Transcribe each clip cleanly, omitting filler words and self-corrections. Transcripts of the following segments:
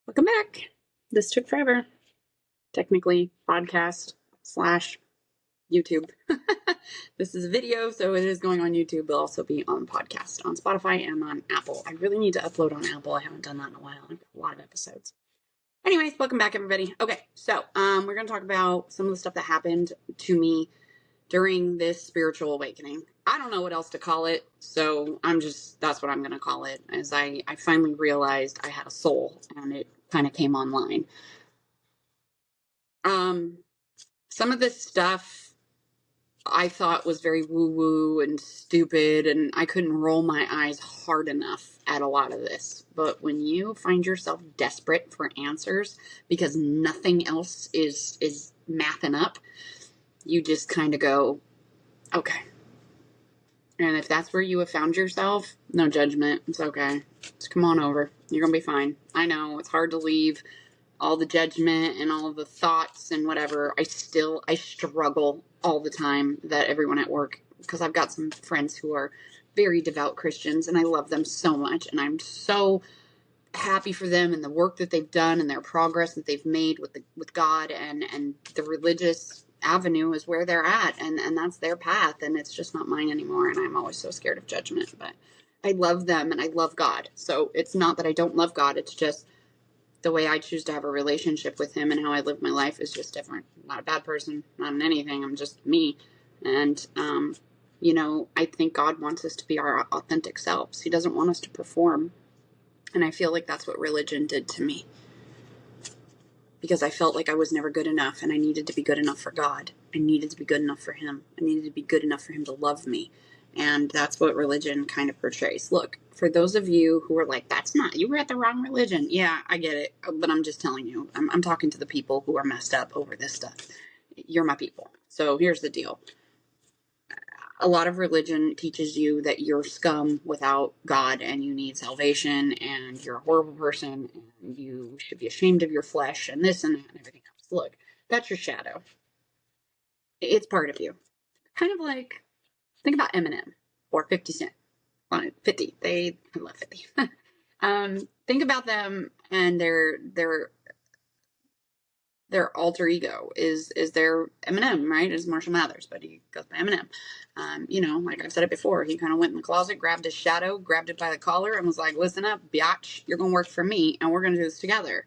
Welcome back. This took forever. Technically, podcast slash YouTube. This is a video, so it is going on YouTube. It'll also be on podcast, on Spotify, and on Apple. I really need to upload on Apple. I haven't done that in a while. I've got a lot of episodes. Anyways, welcome back, everybody. Okay, so we're going to talk about some of the stuff that happened to me during this spiritual awakening. I don't know what else to call it, so that's what I'm going to call it, as I finally realized I had a soul, and it kind of came online. Some of this stuff I thought was very woo-woo and stupid, and I couldn't roll my eyes hard enough at a lot of this. But when you find yourself desperate for answers because nothing else is mathing up, you just kind of go, okay. And if that's where you have found yourself, no judgment. It's okay. Just come on over. You're going to be fine. I know it's hard to leave all the judgment and all of the thoughts and whatever. I struggle all the time, that everyone at work, because I've got some friends who are very devout Christians and I love them so much. And I'm so happy for them and the work that they've done and their progress that they've made with God, and the religious avenue is where they're at, and that's their path, and it's just not mine anymore. And I'm always so scared of judgment, but I love them and I love God. So it's not that I don't love God, it's just the way I choose to have a relationship with him and how I live my life is just different. I'm not a bad person, not in anything, I'm just me. And I think God wants us to be our authentic selves. He doesn't want us to perform. And I feel like that's what religion did to me, because I felt like I was never good enough, and I needed to be good enough for God. I needed to be good enough for him. I needed to be good enough for him to love me. And that's what religion kind of portrays. Look, for those of you who are like, you were at the wrong religion. Yeah, I get it. But I'm just telling you, I'm talking to the people who are messed up over this stuff. You're my people. So here's the deal. A lot of religion teaches you that you're scum without God and you need salvation and you're a horrible person and you should be ashamed of your flesh and this and that and everything else. Look, that's your shadow. It's part of you. Kind of like, think about Eminem or 50 Cent. 50. I love 50. Think about them and their alter ego is their Eminem, right? Is Marshall Mathers, but he goes by Eminem. Like I've said it before, he kind of went in the closet, grabbed his shadow, grabbed it by the collar, and was like, listen up, biatch, you're going to work for me, and we're going to do this together.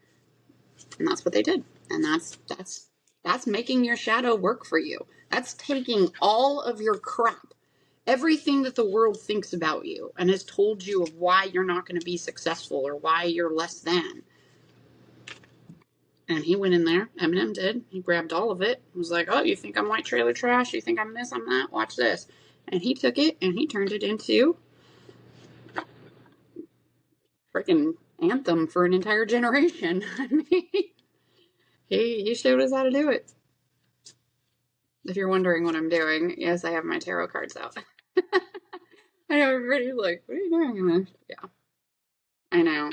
And that's what they did. And that's making your shadow work for you. That's taking all of your crap, everything that the world thinks about you and has told you of why you're not going to be successful or why you're less than. And he went in there, Eminem did, he grabbed all of it, was like, oh, you think I'm white trailer trash? You think I'm this, I'm that? Watch this. And he took it and he turned it into freaking anthem for an entire generation. I mean, he showed us how to do it. If you're wondering what I'm doing, yes, I have my tarot cards out. I know everybody's like, what are you doing? Yeah, I know.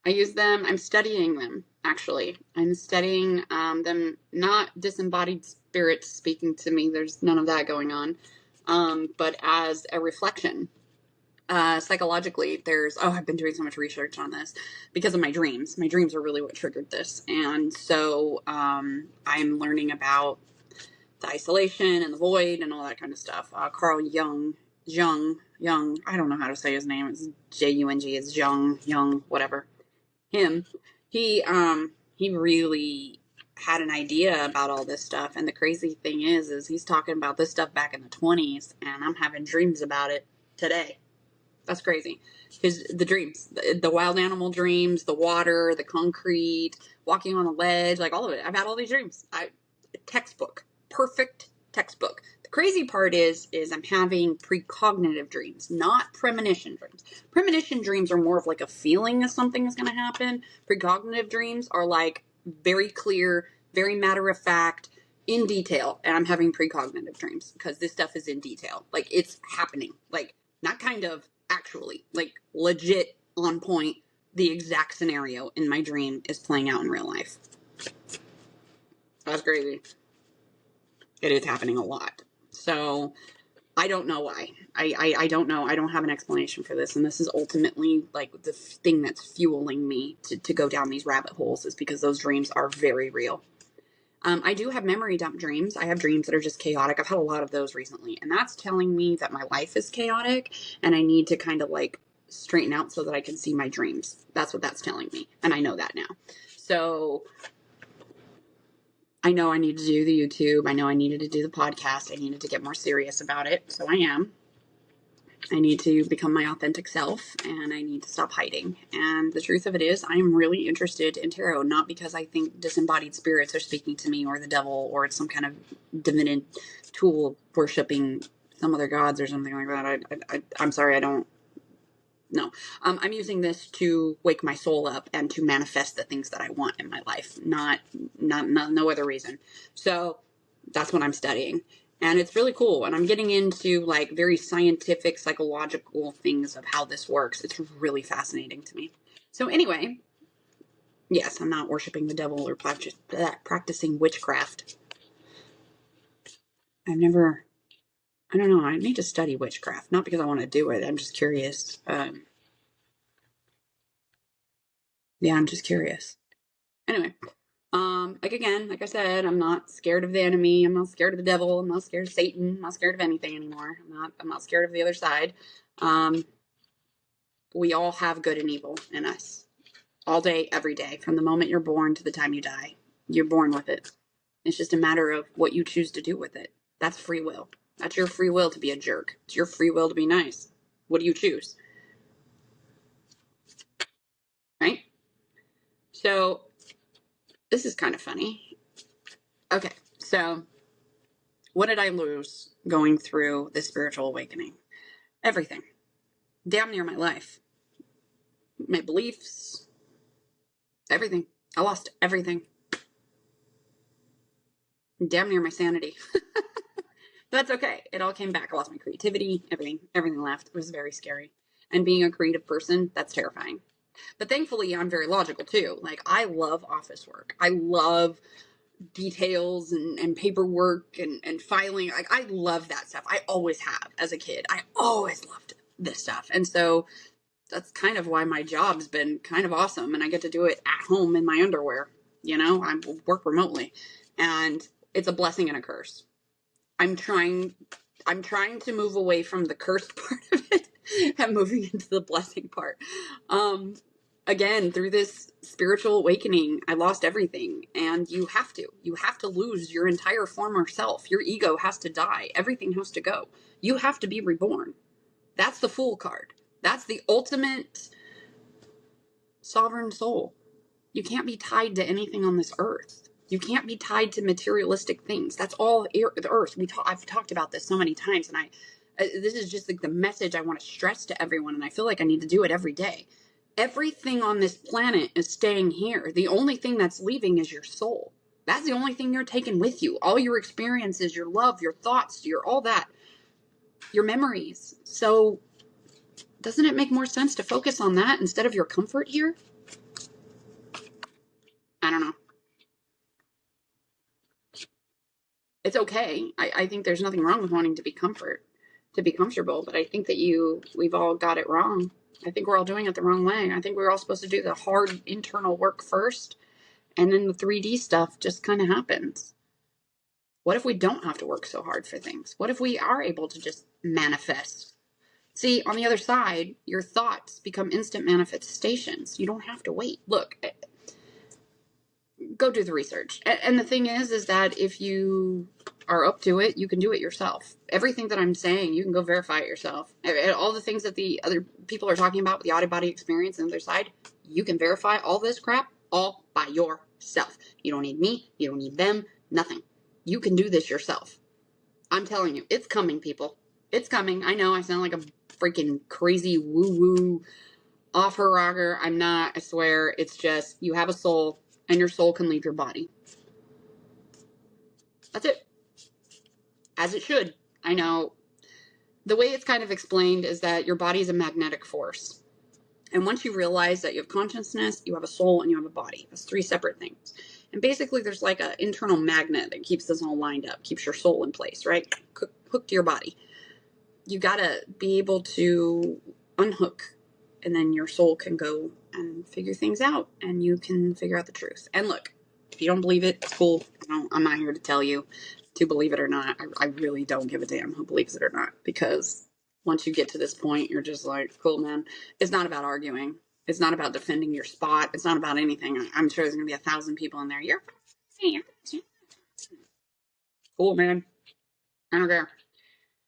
I use them. I'm studying them, actually. I'm studying them, not disembodied spirits speaking to me. There's none of that going on. But as a reflection. Psychologically, I've been doing so much research on this because of my dreams. My dreams are really what triggered this. And so I'm learning about the isolation and the void and all that kind of stuff. Carl Jung, I don't know how to say his name. It's Jung, it's Young, whatever. He really had an idea about all this stuff. And the crazy thing is he's talking about this stuff back in the 1920s, and I'm having dreams about it today. That's crazy. The dreams, the wild animal dreams, the water, the concrete, walking on a ledge, like all of it. I've had all these dreams. Textbook, perfect textbook. The crazy part is I'm having precognitive dreams, not premonition dreams. Premonition dreams are more of like a feeling of something is going to happen. Precognitive dreams are like very clear, very matter of fact, in detail. And I'm having precognitive dreams because this stuff is in detail. Like it's happening. Like not kind of, actually, like legit on point. The exact scenario in my dream is playing out in real life. That's crazy. It is happening a lot. So I don't know why. I don't know. I don't have an explanation for this. And this is ultimately like the thing that's fueling me to go down these rabbit holes, is because those dreams are very real. I do have memory dump dreams. I have dreams that are just chaotic. I've had a lot of those recently. And that's telling me that my life is chaotic and I need to kind of like straighten out so that I can see my dreams. That's what that's telling me. And I know that now. So I know I need to do the YouTube. I know I needed to do the podcast. I needed to get more serious about it. So I am. I need to become my authentic self, and I need to stop hiding. And the truth of it is, I am really interested in tarot, not because I think disembodied spirits are speaking to me or the devil or it's some kind of divinity tool worshiping some other gods or something like that. I'm sorry, I don't. No, I'm using this to wake my soul up and to manifest the things that I want in my life, not no other reason. So that's what I'm studying. And it's really cool. And I'm getting into like very scientific, psychological things of how this works. It's really fascinating to me. So anyway, yes, I'm not worshiping the devil or practicing witchcraft. I don't know. I need to study witchcraft. Not because I want to do it. I'm just curious. Yeah, I'm just curious. Anyway, like I said, I'm not scared of the enemy. I'm not scared of the devil. I'm not scared of Satan. I'm not scared of anything anymore. I'm not scared of the other side. We all have good and evil in us. All day, every day. From the moment you're born to the time you die. You're born with it. It's just a matter of what you choose to do with it. That's free will. That's your free will to be a jerk. It's your free will to be nice. What do you choose? Right? So, this is kind of funny. Okay, so what did I lose going through this spiritual awakening? Everything. Damn near my life. My beliefs. Everything. I lost everything. Damn near my sanity. But that's okay. It all came back. I lost my creativity. Everything left. It was very scary. And being a creative person, that's terrifying. But thankfully, I'm very logical too. Like, I love office work. I love details and paperwork and filing. Like, I love that stuff. I always have as a kid. I always loved this stuff. And so that's kind of why my job's been kind of awesome. And I get to do it at home in my underwear. You know, I work remotely. And it's a blessing and a curse. I'm trying to move away from the cursed part of it and moving into the blessing part. Again, through this spiritual awakening, I lost everything. And you have to lose your entire former self. Your ego has to die. Everything has to go. You have to be reborn. That's the Fool card. That's the ultimate sovereign soul. You can't be tied to anything on this earth. You can't be tied to materialistic things. That's all the earth. I've talked about this so many times, and this is just like the message I want to stress to everyone, and I feel like I need to do it every day. Everything on this planet is staying here. The only thing that's leaving is your soul. That's the only thing you're taking with you. All your experiences, your love, your thoughts, your all that, your memories. So doesn't it make more sense to focus on that instead of your comfort here? I don't know. It's okay. I think there's nothing wrong with wanting to be comfortable, but I think that we've all got it wrong. I think we're all doing it the wrong way. I think we're all supposed to do the hard internal work first, and then the 3D stuff just kind of happens. What if we don't have to work so hard for things? What if we are able to just manifest? See, on the other side, your thoughts become instant manifestations. You don't have to wait. Look, go do the research. And the thing is that if you are up to it, you can do it yourself. Everything that I'm saying, you can go verify it yourself. All the things that the other people are talking about with the out-of-body experience on the other side, you can verify all this crap all by yourself. You don't need me. You don't need them. Nothing. You can do this yourself. I'm telling you, it's coming, people. It's coming. I know I sound like a freaking crazy woo-woo off-her-rocker. I'm not, I swear. It's just, you have a soul, and your soul can leave your body. That's it. As it should. I know. The way it's kind of explained is that your body is a magnetic force. And once you realize that you have consciousness, you have a soul, and you have a body. That's 3 separate things. And basically, there's like an internal magnet that keeps this all lined up, keeps your soul in place, right? Hooked to your body. you gotta be able to unhook, and then your soul can go and figure things out, and you can figure out the truth. And look, if you don't believe it, it's cool. I'm not here to tell you to believe it or not. I really don't give a damn who believes it or not, because once you get to this point, you're just like, cool, man. It's not about arguing. It's not about defending your spot. It's not about anything. I'm sure there's gonna be 1,000 people in there. You're cool, man. I don't care.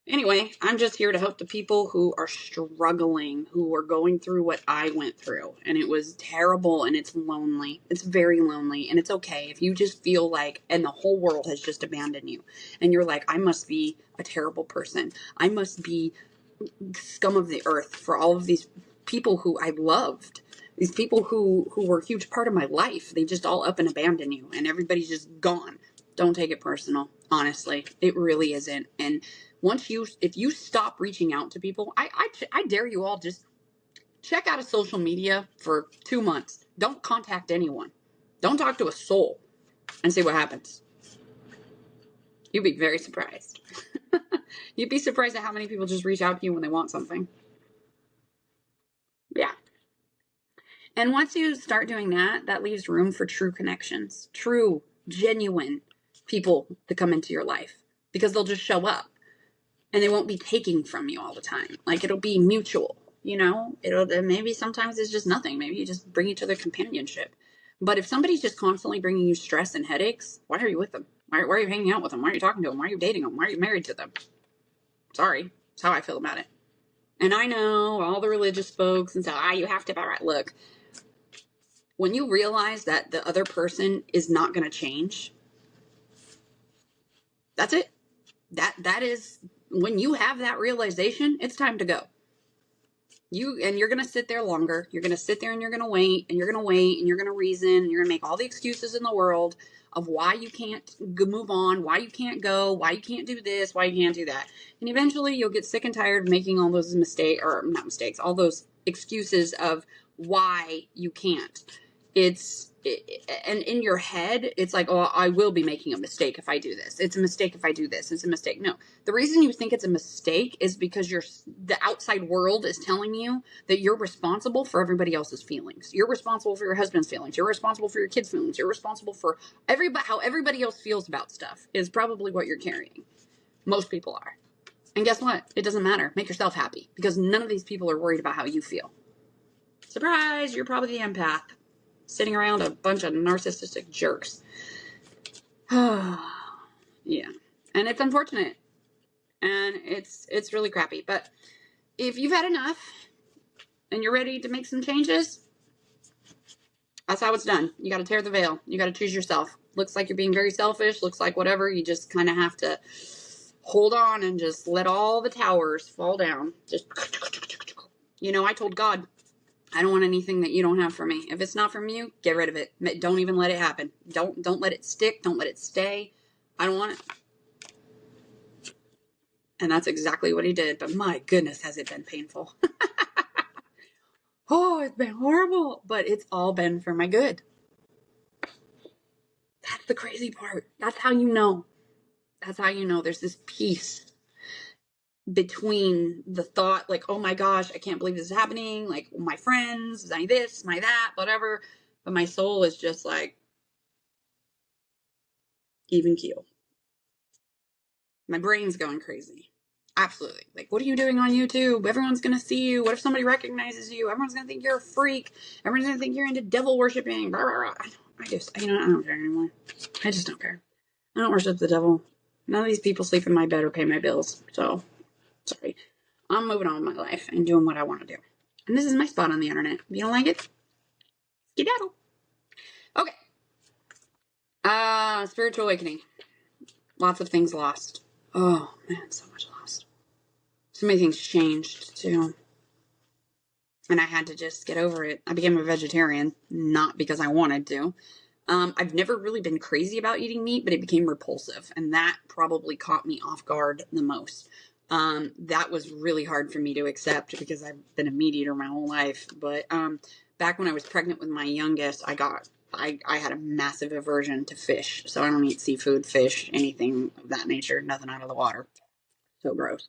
Anyway, I'm just here to help the people who are struggling, who are going through what I went through. And it was terrible, and it's lonely. It's very lonely. And it's okay if you just feel like, and the whole world has just abandoned you. And you're like, I must be a terrible person. I must be scum of the earth for all of these people who I loved. These people who were a huge part of my life. They just all up and abandon you, and everybody's just gone. Don't take it personal. Honestly, it really isn't. And if you stop reaching out to people, I dare you all, just check out of social media for 2 months. Don't contact anyone. Don't talk to a soul, and see what happens. You'd be very surprised. You'd be surprised at how many people just reach out to you when they want something. Yeah. And once you start doing that, that leaves room for true connections, true, genuine people to come into your life, because they'll just show up. And they won't be taking from you all the time. Like, it'll be mutual, maybe sometimes it's just nothing. Maybe you just bring each other companionship. But if somebody's just constantly bringing you stress and headaches, why are you with them? Why are you hanging out with them? Why are you talking to them? Why are you dating them? Why are you married to them? Sorry. That's how I feel about it. And I know all the religious folks and so, you have to, look, when you realize that the other person is not going to change, that's it. That is, when you have that realization, it's time to go. You're going to sit there longer. You're going to sit there and you're going to wait and you're going to wait and you're going to reason and you're going to make all the excuses in the world of why you can't move on, why you can't go, why you can't do this, why you can't do that. And eventually you'll get sick and tired of making all those all those excuses of why you can't. And in your head, it's like, oh, I will be making a mistake if I do this. It's a mistake if I do this. It's a mistake. No, the reason you think it's a mistake is because the outside world is telling you that you're responsible for everybody else's feelings. You're responsible for your husband's feelings. You're responsible for your kids' feelings. You're responsible for how everybody else feels about stuff is probably what you're carrying. Most people are. And guess what? It doesn't matter. Make yourself happy, because none of these people are worried about how you feel. Surprise, you're probably the empath, sitting around a bunch of narcissistic jerks. Yeah. And it's unfortunate. And it's really crappy. But if you've had enough and you're ready to make some changes, that's how it's done. You got to tear the veil. You got to choose yourself. Looks like you're being very selfish. Looks like whatever. You just kind of have to hold on and just let all the towers fall down. Just, I told God, I don't want anything that you don't have for me. If it's not from you, get rid of it. Don't even let it happen. Don't let it stick. Don't let it stay. I don't want it. And that's exactly what he did. But my goodness, has it been painful. Oh, it's been horrible. But it's all been for my good. That's the crazy part. That's how you know. That's how you know there's this peace between the thought, like, oh my gosh, I can't believe this is happening. Like, my friends, my this, my that, whatever. But my soul is just like, even keel. My brain's going crazy. Absolutely. Like, what are you doing on YouTube? Everyone's going to see you. What if somebody recognizes you? Everyone's going to think you're a freak. Everyone's going to think you're into devil worshiping. Blah, blah, blah. I don't care anymore. I just don't care. I don't worship the devil. None of these people sleep in my bed or pay my bills. So, sorry. I'm moving on with my life and doing what I want to do. And this is my spot on the internet. If you don't like it, skedaddle. Okay. Spiritual awakening. Lots of things lost. Oh, man, so much lost. So many things changed, too. And I had to just get over it. I became a vegetarian, not because I wanted to. I've never really been crazy about eating meat, but it became repulsive. And that probably caught me off guard the most. That was really hard for me to accept because I've been a meat eater my whole life. But back when I was pregnant with my youngest, I had a massive aversion to fish. So I don't eat seafood, fish, anything of that nature, nothing out of the water. So gross.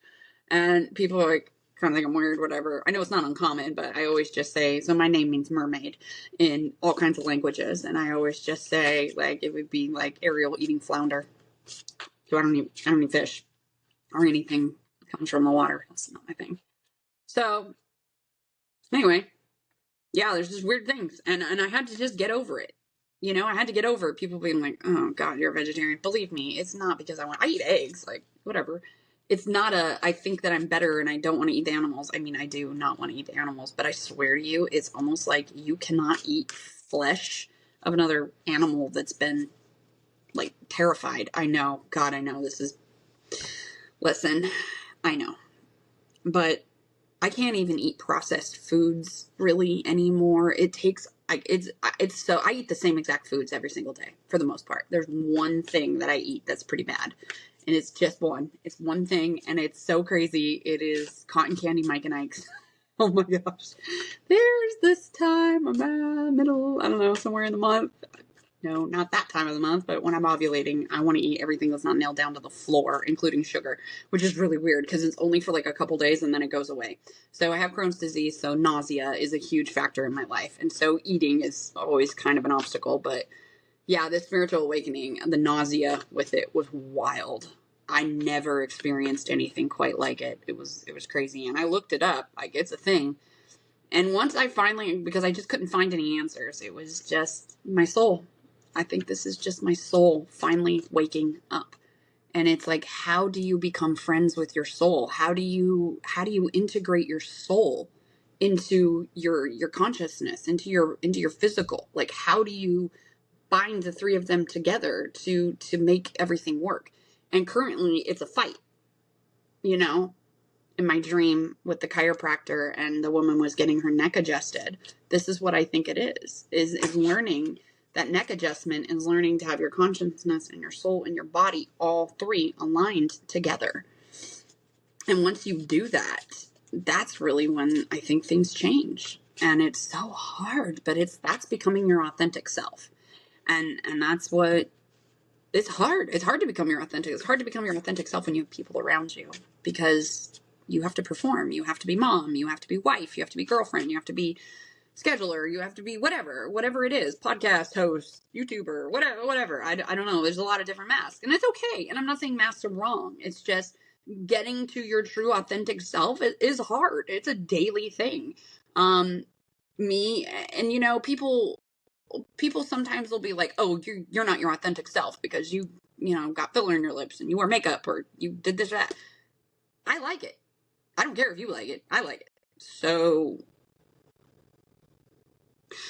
And people are like, kind of think I'm weird, whatever. I know it's not uncommon, but I always just say, so my name means mermaid in all kinds of languages. And I always just say, like, it would be like Ariel eating flounder. So I don't eat fish or anything that comes from the water. That's not my thing. So anyway, yeah, there's just weird things. And I had to just get over it. You know, I had to get over it. People being like, oh God, you're a vegetarian. Believe me, it's not because I eat eggs, like whatever. It's not I think that I'm better and I don't want to eat the animals. I mean, I do not want to eat the animals, but I swear to you, it's almost like you cannot eat flesh of another animal that's been like terrified. I know, God, I know listen, I know, but I can't even eat processed foods really anymore. It takes it's so I eat the same exact foods every single day for the most part. There's one thing that I eat that's pretty bad. And it's just one. It's one thing and it's so crazy. It is cotton candy Mike and Ike's. Oh my gosh. There's this time around middle, I don't know, somewhere in the month. No, not that time of the month, but when I'm ovulating, I want to eat everything that's not nailed down to the floor, including sugar, which is really weird because it's only for like a couple days and then it goes away. So I have Crohn's disease, so nausea is a huge factor in my life. And so eating is always kind of an obstacle. But yeah, this spiritual awakening, the nausea with it was wild. I never experienced anything quite like it. It was crazy. And I looked it up, like it's a thing. And once I finally, because I just couldn't find any answers, it was just my soul. I think this is just my soul finally waking up. And it's like, how do you become friends with your soul? How do you integrate your soul into your consciousness, into your physical? Like, how do you bind the three of them together to make everything work? And currently it's a fight, you know. In my dream with the chiropractor and the woman was getting her neck adjusted, this is what I think it is learning that neck adjustment is learning to have your consciousness and your soul and your body, all three aligned together. And once you do that, that's really when I think things change. And it's so hard, but that's becoming your authentic self. And that's what, it's hard. It's hard to become your authentic. It's hard to become your authentic self when you have people around you, because you have to perform. You have to be mom. You have to be wife. You have to be girlfriend. You have to be scheduler. You have to be whatever it is, podcast host, YouTuber, whatever. I don't know. There's a lot of different masks, and it's okay. And I'm not saying masks are wrong. It's just getting to your true authentic self is hard. It's a daily thing. Me and you know, people sometimes will be like, oh, you're not your authentic self because you know, got filler in your lips and you wear makeup or you did this or that. I like it. I don't care if you like it. I like it. So,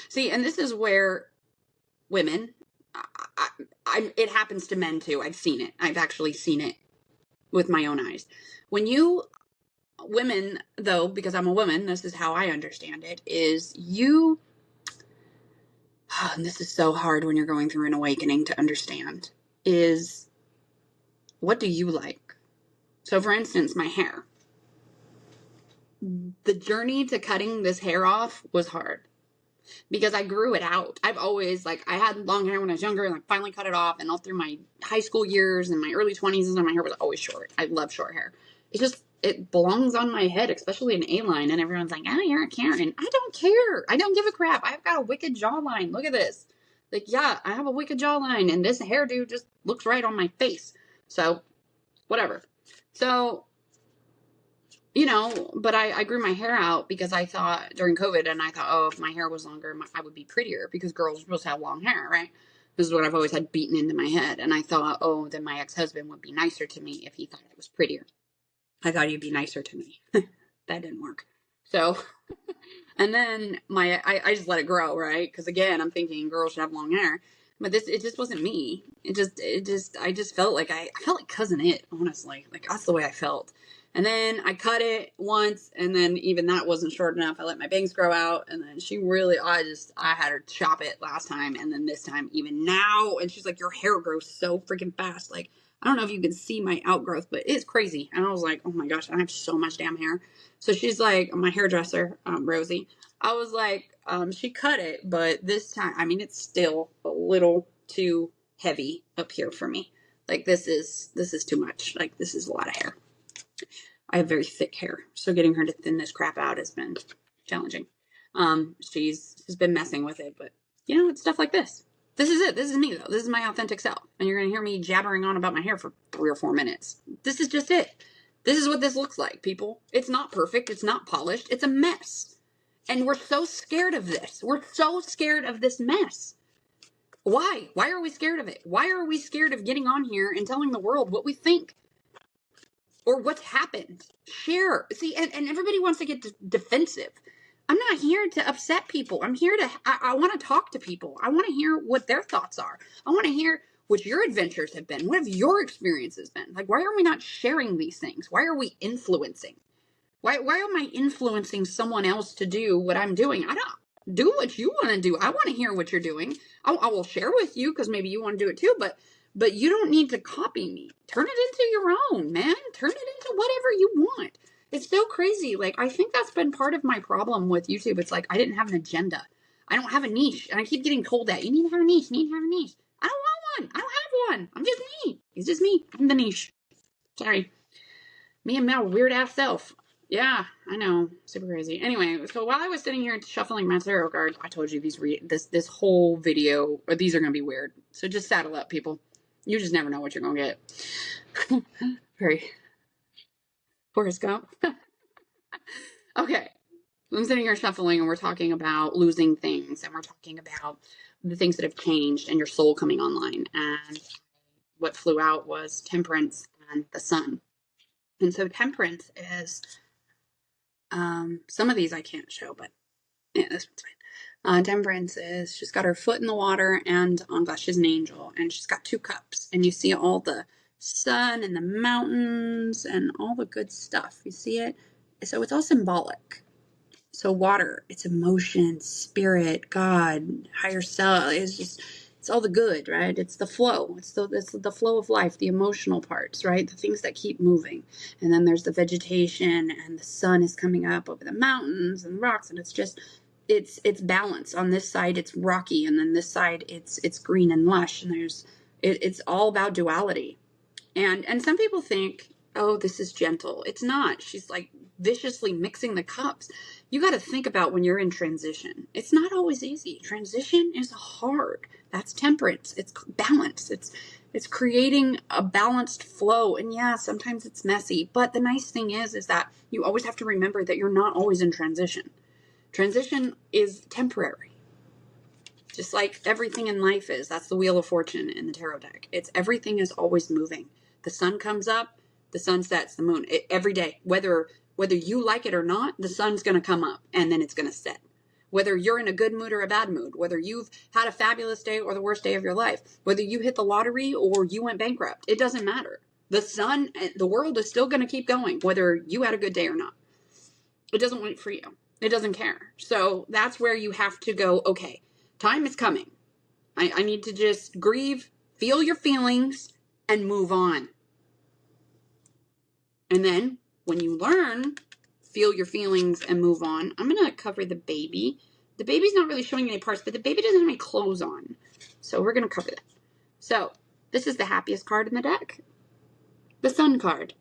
see, and this is where women, it happens to men too. I've seen it. I've actually seen it with my own eyes. When women, though, because I'm a woman, this is how I understand it, is you, and this is so hard when you're going through an awakening to understand, is what do you like? So, for instance, my hair. The journey to cutting this hair off was hard because I grew it out. I've always, like, I had long hair when I was younger and I finally cut it off, and all through my high school years and my early 20s and my hair was always short. I love short hair. It belongs on my head, especially in A-line, and everyone's like, oh, you're a Karen. I don't care. I don't give a crap. I've got a wicked jawline. Look at this. Like, yeah, I have a wicked jawline, and this hairdo just looks right on my face. So, whatever. So, you know, but I grew my hair out because I thought during COVID, and I thought, oh, if my hair was longer, I would be prettier because girls are supposed to have long hair, right? This is what I've always had beaten into my head. And I thought, oh, then my ex-husband would be nicer to me if he thought I was prettier. I thought he'd be nicer to me. That didn't work. So, and then I just let it grow, right? Because again, I'm thinking girls should have long hair. But it just wasn't me. I just felt like I felt like Cousin It, honestly. Like, that's the way I felt. And then I cut it once, and then even that wasn't short enough. I let my bangs grow out, and then she really, I had her chop it last time, and then this time, even now, and she's like, your hair grows so freaking fast. Like, I don't know if you can see my outgrowth, but it's crazy. And I was like, oh my gosh, I have so much damn hair. So she's like, my hairdresser, Rosie, I was like, she cut it, but this time, I mean, it's still a little too heavy up here for me. Like, this is too much. Like, this is a lot of hair. I have very thick hair, so getting her to thin this crap out has been challenging. She's been messing with it, but it's stuff like this. This is it. This is me, though. This is my authentic self. And you're going to hear me jabbering on about my hair for 3 or 4 minutes. This is just it. This is what this looks like, people. It's not perfect. It's not polished. It's a mess. And we're so scared of this. We're so scared of this mess. Why? Why are we scared of it? Why are we scared of getting on here and telling the world what we think? Or what's happened? Share. See, and everybody wants to get defensive. I'm not here to upset people. I'm here to, I want to talk to people. I want to hear what their thoughts are. I want to hear what your adventures have been. What have your experiences been? Like, why are we not sharing these things? Why are we influencing? Why am I influencing someone else to do what I'm doing? I don't do what you want to do. I want to hear what you're doing. I will share with you because maybe you want to do it too, but you don't need to copy me. Turn it into your own, man. Turn it into whatever you want. It's so crazy. Like, I think that's been part of my problem with YouTube. It's like, I didn't have an agenda. I don't have a niche. And I keep getting told that. You need to have a niche. You need to have a niche. I don't want one. I don't have one. I'm just me. It's just me. I'm the niche. Sorry. Me and my weird ass self. Yeah, I know. Super crazy. Anyway, so while I was sitting here shuffling my tarot cards, I told you this whole video, or these are going to be weird. So just saddle up, people. You just never know what you're going to get. Very horoscope. Okay. I'm sitting here shuffling and we're talking about losing things and we're talking about the things that have changed and your soul coming online. And what flew out was Temperance and the Sun. And so Temperance is, some of these I can't show, but yeah, this one's fine. Temperance is, she's got her foot in the water and, oh gosh, she's an angel. And she's got 2 cups. And you see all the sun and the mountains and all the good stuff. You see it? So it's all symbolic. So water, it's emotion, spirit, God, higher self. It's all the good, right? It's the flow. It's the flow of life, the emotional parts, right? The things that keep moving. And then there's the vegetation and the sun is coming up over the mountains and the rocks. And it's balance. On this side, it's rocky. And then this side, it's green and lush. And it's all about duality. And some people think, oh, this is gentle. It's not. She's like viciously mixing the cups. You got to think about when you're in transition. It's not always easy. Transition is hard. That's Temperance. It's balance. It's creating a balanced flow. And yeah, sometimes it's messy. But the nice thing is that you always have to remember that you're not always in transition. Transition is temporary. Just like everything in life is. That's the Wheel of Fortune in the tarot deck. Everything is always moving. The sun comes up, the sun sets, the moon. Every day, whether you like it or not, the sun's going to come up and then it's going to set. Whether you're in a good mood or a bad mood, whether you've had a fabulous day or the worst day of your life, whether you hit the lottery or you went bankrupt, it doesn't matter. The sun, the world is still going to keep going, whether you had a good day or not. It doesn't wait for you. It doesn't care. So that's where you have to go, okay, time is coming. I need to just grieve, feel your feelings, and move on. And then when you learn, feel your feelings and move on, I'm going to cover the baby. The baby's not really showing any parts, but the baby doesn't have any clothes on. So we're going to cover that. So this is the happiest card in the deck. The Sun card.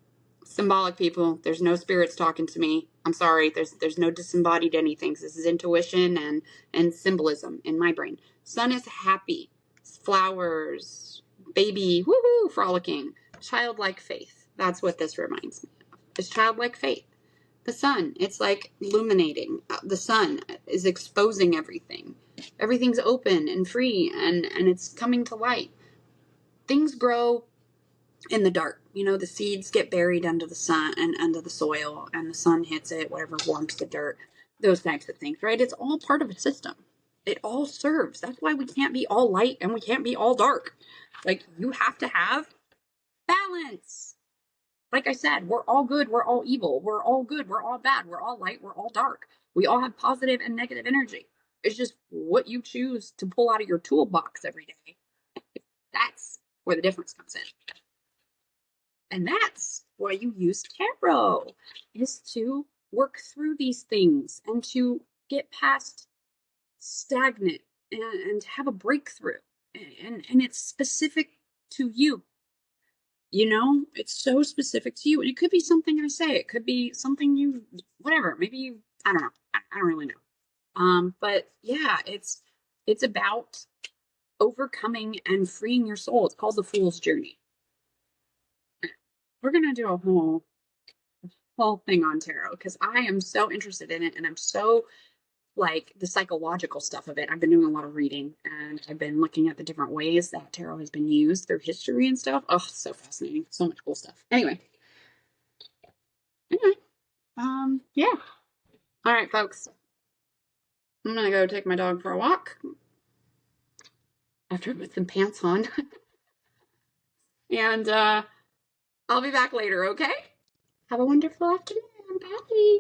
Symbolic, people. There's no spirits talking to me. I'm sorry. There's no disembodied anything. This is intuition and symbolism in my brain. Sun is happy. Flowers. Baby. Woohoo! Frolicking. Childlike faith. That's what this reminds me of. It's childlike faith. The sun. It's like illuminating. The sun is exposing everything. Everything's open and free and it's coming to light. Things grow in the dark. The seeds get buried under the sun and under the soil and the sun hits it, whatever warms the dirt, those types of things, right? It's all part of a system. It all serves. That's why we can't be all light and we can't be all dark. Like, you have to have balance. Like I said, we're all good. We're all evil. We're all good. We're all bad. We're all light. We're all dark. We all have positive and negative energy. It's just what you choose to pull out of your toolbox every day. That's where the difference comes in. And that's why you use tarot, is to work through these things and to get past stagnant and have a breakthrough. And it's specific to you. You know, it's so specific to you. It could be something I say. It could be something you, whatever. Maybe you, I don't know. I don't really know. But yeah, it's about overcoming and freeing your soul. It's called the Fool's Journey. We're gonna do a whole thing on tarot because I am so interested in it and I'm so like the psychological stuff of it. I've been doing a lot of reading and I've been looking at the different ways that tarot has been used through history and stuff. Oh, so fascinating. So much cool stuff. Anyway, yeah. All right, folks. I'm gonna go take my dog for a walk after I put some pants on. And I'll be back later, okay? Have a wonderful afternoon. Bye.